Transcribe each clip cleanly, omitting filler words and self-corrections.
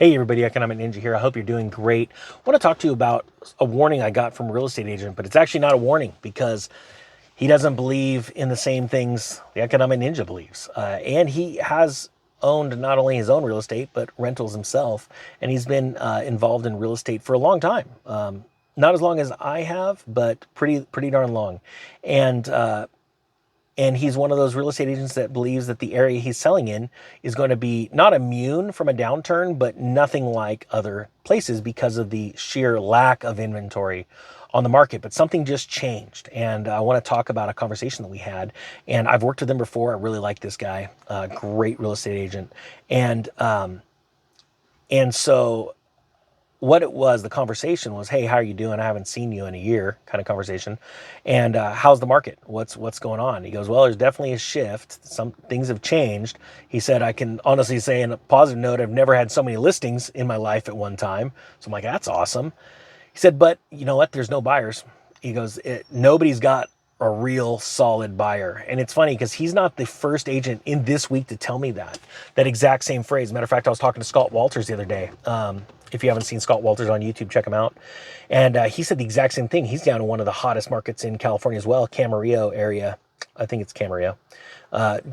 Hey everybody, Economic Ninja here. I hope you're doing great. I want to talk to you about a warning I got from a real estate agent, but it's actually not a warning because he doesn't believe in the same things the Economic Ninja believes. And he has owned not only his own real estate, but rentals himself. And he's been involved in real estate for a long time. Not as long as I have, but pretty darn long. And and he's one of those real estate agents that believes that the area he's selling in is going to be not immune from a downturn, but nothing like other places because of the sheer lack of inventory on the market. But something just changed. And I want to talk about a conversation that we had. And I've worked with him before. I really like this guy, great real estate agent. And so what it was, the conversation was, hey, how are you doing? I haven't seen you in a year, kind of conversation. And how's the market? What's going on? He goes, well, there's definitely a shift. Some things have changed. He said, I can honestly say in a positive note, I've never had so many listings in my life at one time. So I'm like, that's awesome. He said, but you know what? There's no buyers. He goes, nobody's got a real solid buyer. And it's funny because he's not the first agent in this week to tell me that exact same phrase. Matter of fact, I was talking to Scott Walters the other day. If you haven't seen Scott Walters on YouTube, check him out. And he said the exact same thing. He's down in one of the hottest markets in California as well, Camarillo area. I think it's Camarillo,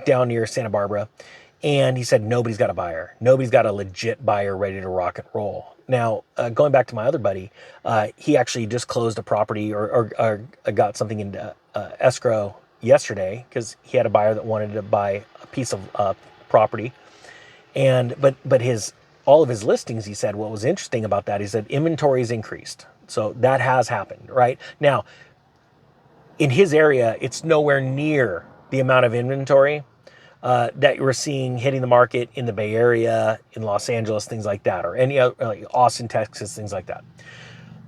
down near Santa Barbara. And he said, nobody's got a buyer. Nobody's got a legit buyer ready to rock and roll. Now, going back to my other buddy, he actually just closed a property or got something into escrow yesterday because he had a buyer that wanted to buy a piece of property. And but his all of his listings, he said, what was interesting about that, he said inventory's increased. So that has happened, right? Now, in his area, it's nowhere near the amount of inventory that we're seeing hitting the market in the Bay Area, in Los Angeles, things like that, or any other, like Austin, Texas, things like that.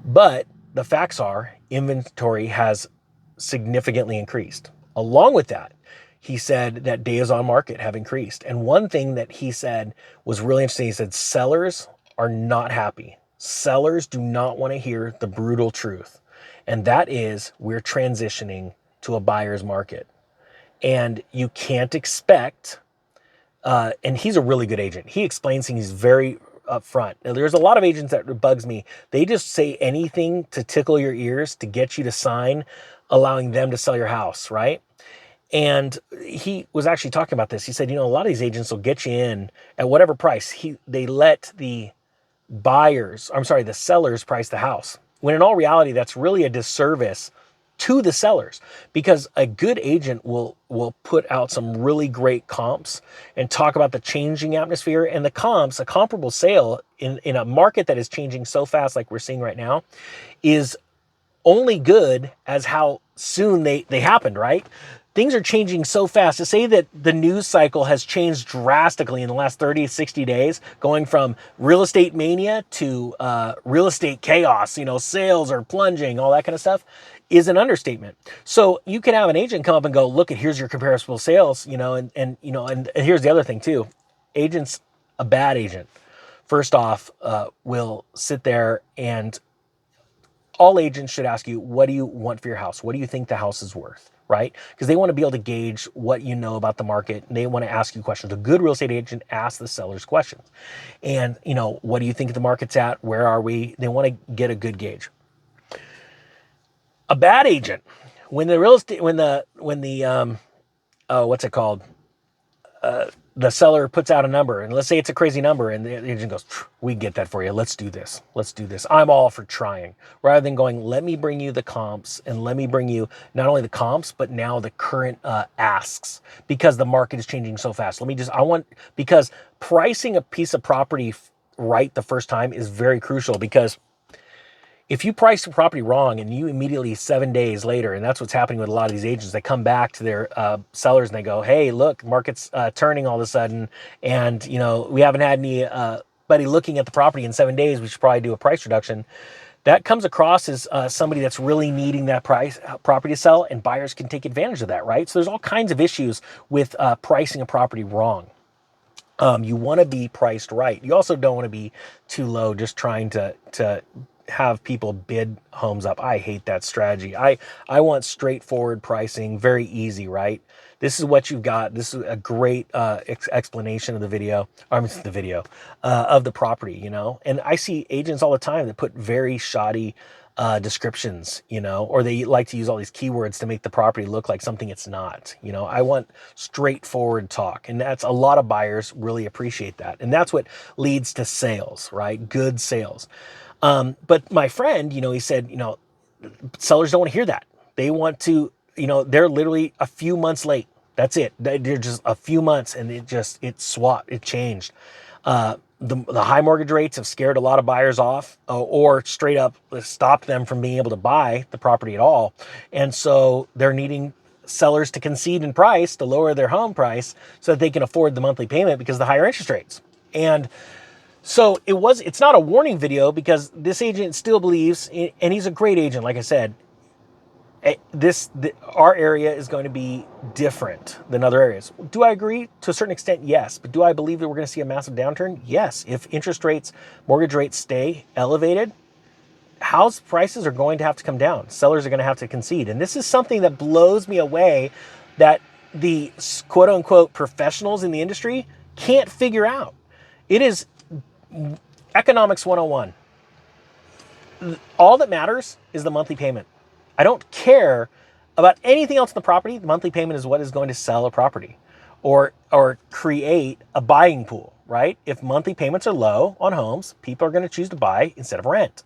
But the facts are inventory has significantly increased. Along with that, he said that days on market have increased. And one thing that he said was really interesting, he said sellers are not happy. Sellers do not want to hear the brutal truth. And that is we're transitioning to a buyer's market. And you can't expect, and he's a really good agent. He explains things very upfront. Now, there's a lot of agents that bugs me. They just say anything to tickle your ears to get you to sign, allowing them to sell your house, right? And he was actually talking about this. He said, you know, a lot of these agents will get you in at whatever price. They let the sellers price the house. When in all reality, that's really a disservice to the sellers, because a good agent will put out some really great comps and talk about the changing atmosphere and the comps. A comparable sale in a market that is changing so fast like we're seeing right now is only good as how soon they happened, right? Things are changing so fast. To say that the news cycle has changed drastically in the last 30, 60 days, going from real estate mania to real estate chaos, you know, sales are plunging, all that kind of stuff, is an understatement. So you can have an agent come up and go, look, here's your comparable sales, you know, and here's the other thing too. A bad agent, first off, will sit there and all agents should ask you, what do you want for your house? What do you think the house is worth, right? Because they want to be able to gauge what you know about the market. And they want to ask you questions. A good real estate agent asks the sellers questions. And, you know, what do you think the market's at? Where are we? They want to get a good gauge. A bad agent, when the real estate, what's it called? The seller puts out a number, and let's say it's a crazy number, and the agent goes, we get that for you. Let's do this. I'm all for trying. Rather than going, let me bring you the comps, and let me bring you not only the comps, but now the current asks, because the market is changing so fast. Because pricing a piece of property right the first time is very crucial, because if you price the property wrong and you immediately 7 days later, and that's what's happening with a lot of these agents, they come back to their sellers and they go, hey, look, market's turning all of a sudden. And, you know, we haven't had anybody looking at the property in 7 days. We should probably do a price reduction. That comes across as somebody that's really needing that property to sell, and buyers can take advantage of that, right? So there's all kinds of issues with pricing a property wrong. You want to be priced right. You also don't want to be too low, just trying to have people bid homes up. I hate that strategy. I want straightforward pricing, very easy, right? This is what you've got. This is a great explanation of the video, I mean, the video of the property, you know. And I see agents all the time that put very shoddy descriptions, you know, or they like to use all these keywords to make the property look like something it's not. You know, I want straightforward talk, and that's a lot of buyers really appreciate that, and that's what leads to sales, right? Good sales. But my friend, you know, he said, you know, sellers don't want to hear that. They want to, you know, they're literally a few months late. That's it. They're just a few months, and it changed. The high mortgage rates have scared a lot of buyers off, or straight up stopped them from being able to buy the property at all. And so they're needing sellers to concede in price to lower their home price so that they can afford the monthly payment because of the higher interest rates. And so it's not a warning video because this agent still believes, and he's a great agent, like I said, our area is going to be different than other areas. Do I agree? To a certain extent, yes. But do I believe that we're going to see a massive downturn? Yes. If interest rates, mortgage rates stay elevated, house prices are going to have to come down. Sellers are going to have to concede. And this is something that blows me away that the quote unquote professionals in the industry can't figure out. It is economics 101. All that matters is the monthly payment. I don't care about anything else in the property. The monthly payment is what is going to sell a property or create a buying pool, right? If monthly payments are low on homes, people are going to choose to buy instead of rent.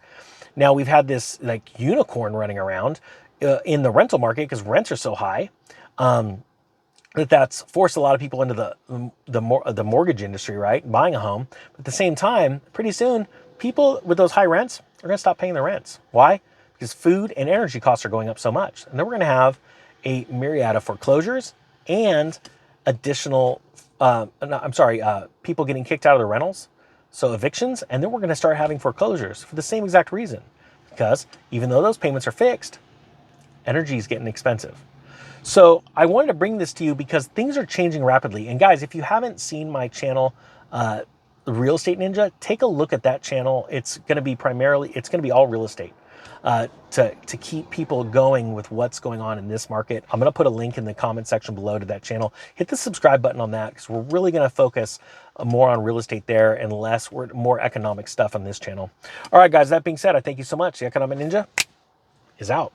Now we've had this like unicorn running around in the rental market because rents are so high. That's forced a lot of people into the mortgage industry, right? Buying a home. But at the same time, pretty soon, people with those high rents are going to stop paying their rents. Why? Because food and energy costs are going up so much. And then we're going to have a myriad of foreclosures and additional, people getting kicked out of their rentals. So evictions, and then we're going to start having foreclosures for the same exact reason. Because even though those payments are fixed, energy is getting expensive. So I wanted to bring this to you because things are changing rapidly. And guys, if you haven't seen my channel, Real Estate Ninja, take a look at that channel. It's going to be all real estate to keep people going with what's going on in this market. I'm going to put a link in the comment section below to that channel. Hit the subscribe button on that because we're really going to focus more on real estate there and more economic stuff on this channel. All right, guys, that being said, I thank you so much. The Economic Ninja is out.